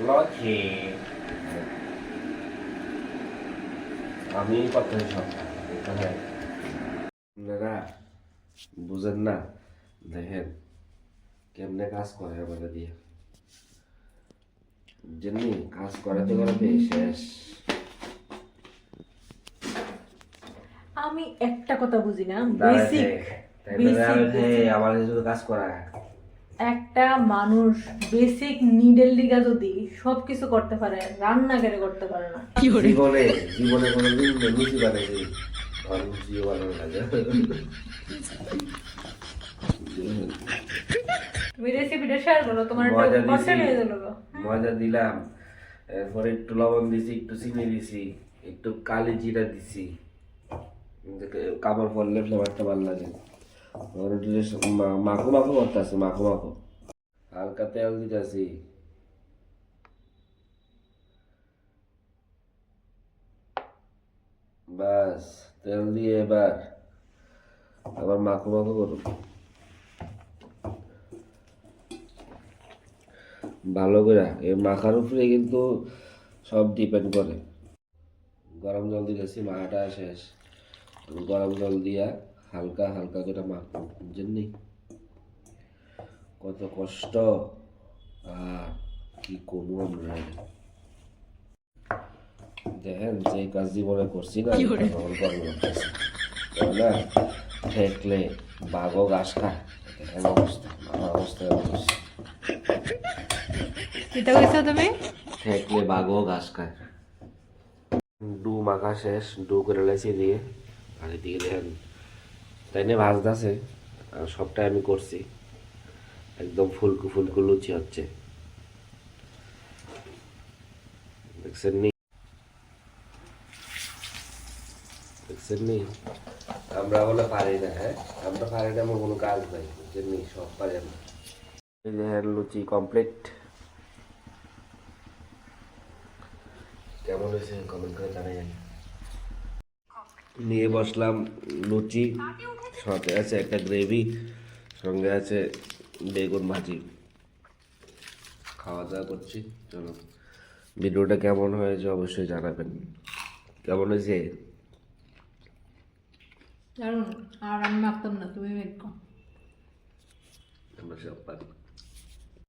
লজি আমি কথা সব এখানে আপনারা বুঝেন না, দেখেন কেমনে কাজ করে আমাদের দিয়ে, যেমনি কাজ করাতে করাতে শেষ। আমি একটা কথা বুঝি না, দাঁড়াতে বেসিক বেসিক আমার শুধু কাজ করা একটা মানুষ বেসিক নিডের লিগা যদি সবকিছু করতে পারে, রান্না কেন করতে পারে না? জীবনে জীবনে কোনোদিন লুচি বানাইনি, আর লুচিও বানানো লাগে। তুমি রেসিপিটা শেয়ার করো, তোমার মজা একটা দিছি, কনটেন্ট হয়ে গেল গো। মজা দিলাম, এরপরে একটু লবণ দিছি, একটু চিনি দিছি, একটু কালি জিরা দিছি, কাপড় পরলে ফ্লেভারটা ভালো লাগে। আর একটু যে মাখো মাখো করতেছে, মাখো মাখো, হালকা তেল দিতেছি, বাস তেল দিয়ে এবার আবার মাখো মাখো করুন ভালো করে। এই মাখার উপরে কিন্তু সব ডিপেন্ড করে। গরম জল দিতেছি, মাখাটা শেষ, গরম জল দিয়া হালকা হালকা করে মাখবো, বুঝছেন? কত কষ্ট, আর কি করবো আমরা। দেখেন যে কাজ জীবনে করছি না, তখন গরম লাগতেছে না, ঠেকলে বাঘও ঘাস খায়। দেখেন অবস্থা, আমার অবস্থায় অবস্থা, এটা কইছো তুমি? ঠেকলে বাঘও ঘাস খায়। ডু মাখা শেষ, ডু করে লাইছি দিয়ে, আর এদিকে দেখেন তাই নিয়ে ভাজতেছে, আর সবটাই আমি করছি, একদম ফুলকু ফুলকু লুচি হচ্ছে, দেখছেন নি? দেখছেন নি? আমরা বলে পারি না, হ্যাঁ আমরা পারি না, আমার কোনো কাজ নাই, বুঝছেন নি? সব পারি আমরা। এই দেখেন লুচি কমপ্লিট, কেমন হয়েছে কমেন্ট করে জানাই। নিয়ে বসলাম লুচি, সাথে আছে একটা গ্রেভি, সঙ্গে আছে বেগুন ভাজি, খাওয়া দাওয়া করছি। চলো, ভিডিওটা কেমন হয়েছে অবশ্যই জানাবেন। কেমন হয়েছে? জানো, আর আমি মাখতাম না, তুমি মেখো। আমরা সব পারি।